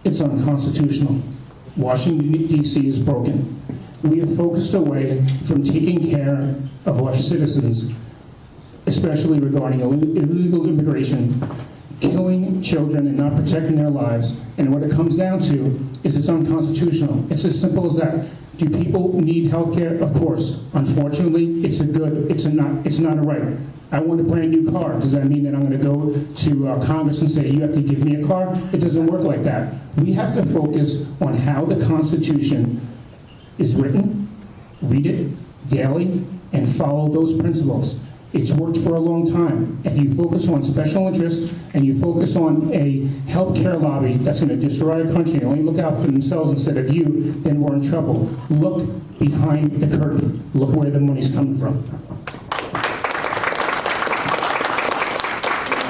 It's unconstitutional. Washington, D.C. is broken. We have focused away from taking care of our citizens, especially regarding illegal immigration, killing children and not protecting their lives. And what it comes down to is it's unconstitutional. It's as simple as that. Do people need health care? Of course. Unfortunately, it's not a right. I want a brand new car. Does that mean that I'm going to go to Congress and say, you have to give me a car? It doesn't work like that. We have to focus on how the Constitution is written, read it daily, and follow those principles. It's worked for a long time. If you focus on special interests and you focus on a healthcare lobby that's going to destroy our country and only look out for themselves instead of you, then we're in trouble. Look behind the curtain. Look where the money's coming from.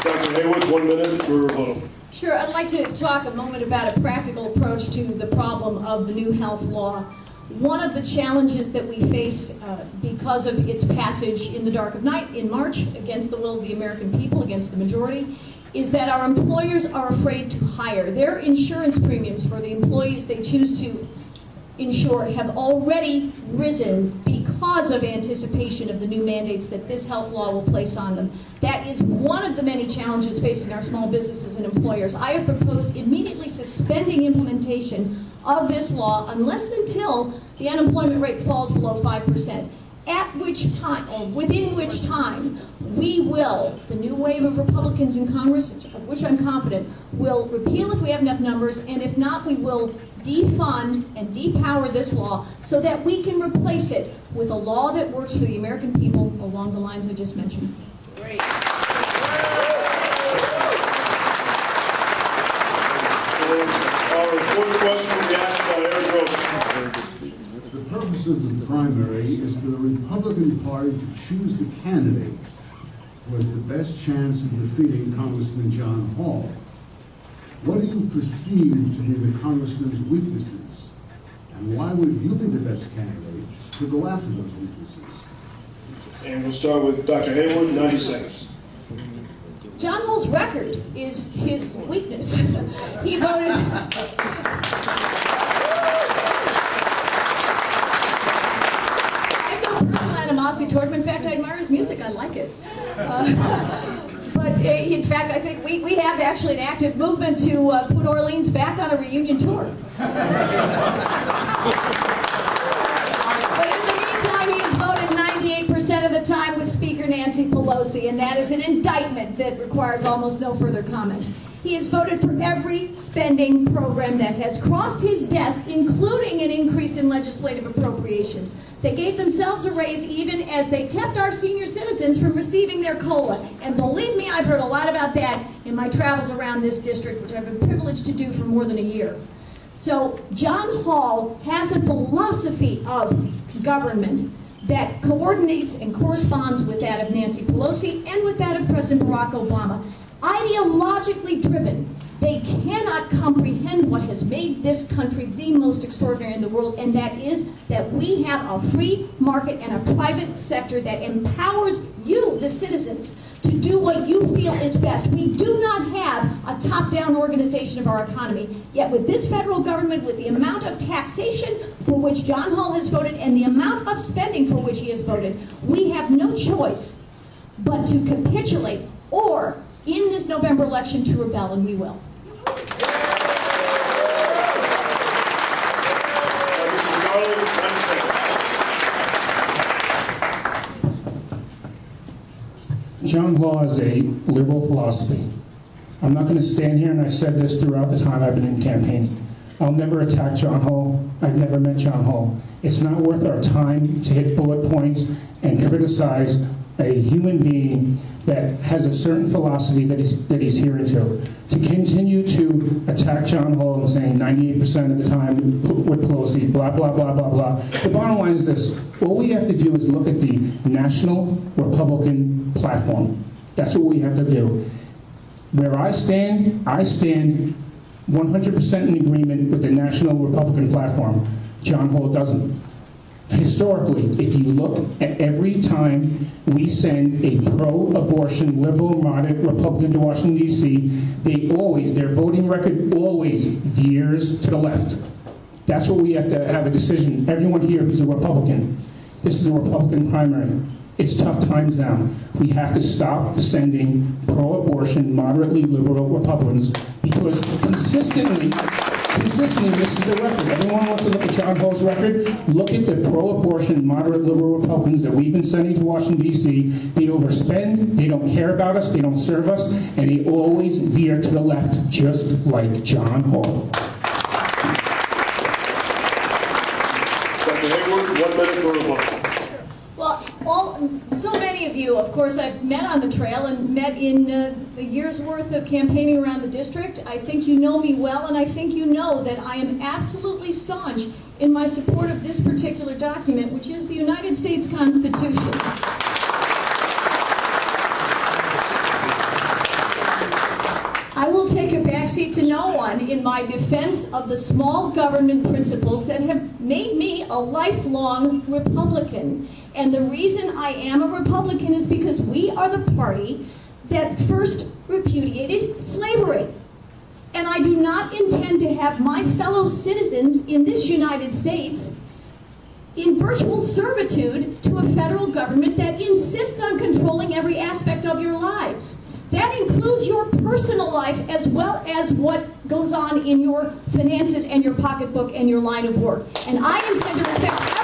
Dr. Hayworth, 1 minute for rebuttal. Sure, I'd like to talk a moment about a practical approach to the problem of the new health law. One of the challenges that we face because of its passage in the dark of night in March against the will of the American people, against the majority, is that our employers are afraid to hire. Their insurance premiums for the employees they choose to insure have already risen because of anticipation of the new mandates that this health law will place on them. That is one of the many challenges facing our small businesses and employers. I have proposed immediately suspending implementation of this law unless and until the unemployment rate falls below 5%, at which time, or within which time, we will, the new wave of Republicans in Congress, of which I'm confident, will repeal if we have enough numbers, and if not, we will defund and depower this law so that we can replace it with a law that works for the American people along the lines I just mentioned. Great. Our fourth question will be asked by Eric Gross. The purpose of the primary is for the Republican Party to choose the candidate who has the best chance of defeating Congressman John Hall. What do you perceive to be the congressman's weaknesses? And why would you be the best candidate to go after those weaknesses? And we'll start with Dr. Hayworth, 90 seconds. John Hall's record is his weakness. He voted... I have no personal animosity toward him. In fact, I admire his music. I like it. But in fact, I think we have actually an active movement to put Orleans back on a reunion tour. But in the meantime, he has voted 98% of the time with Speaker Nancy Pelosi, and that is an indictment that requires almost no further comment. He has voted for every spending program that has crossed his desk, including an increase in legislative appropriations. They gave themselves a raise even as they kept our senior citizens from receiving their COLA. And believe me, I've heard a lot about that in my travels around this district, which I've been privileged to do for more than a year. So John Hall has a philosophy of government that coordinates and corresponds with that of Nancy Pelosi and with that of President Barack Obama. Ideologically driven, they cannot comprehend what has made this country the most extraordinary in the world, and that is that we have a free market and a private sector that empowers you, the citizens, to do what you feel is best. We do not have a top-down organization of our economy. Yet with this federal government, with the amount of taxation for which John Hall has voted and the amount of spending for which he has voted, we have no choice but to capitulate or, in this November election, to rebel, and we will. John Hall has a liberal philosophy. I'm not going to stand here, and I said this throughout the time I've been in campaigning. I'll never attack John Hall. I've never met John Hall. It's not worth our time to hit bullet points and criticize a human being that has a certain philosophy that he's hearing to. To continue to attack John Hall and saying 98% of the time with Pelosi, blah, blah, blah, blah, blah. The bottom line is this. All we have to do is look at the national Republican platform. That's what we have to do. Where I stand 100% in agreement with the national Republican platform. John Hall doesn't. Historically, if you look at every time we send a pro-abortion, liberal, moderate Republican to Washington, D.C., their voting record always veers to the left. That's what we have to have a decision. Everyone here who's a Republican, this is a Republican primary. It's tough times now. We have to stop sending pro-abortion, moderately liberal Republicans because consistently, this is the record. Everyone wants to look at John Hall's record. Look at the pro-abortion, moderate liberal Republicans that we've been sending to Washington, D.C. They overspend, they don't care about us, they don't serve us, and they always veer to the left, just like John Hall. Senator Hayward, 1 minute for rebuttal. Well, so many of you, of course, I've met on the trail and met in the year's worth of campaigning around the district. I think you know me well, and I think you know that I am absolutely staunch in my support of this particular document, which is the United States Constitution. I will take a backseat to no one in my defense of the small government principles that have made me a lifelong Republican. And the reason I am a Republican is because we are the party that first repudiated slavery. And I do not intend to have my fellow citizens in this United States in virtual servitude to a federal government that insists on controlling every aspect of your lives. That includes your personal life as well as what goes on in your finances and your pocketbook and your line of work. And I intend to respect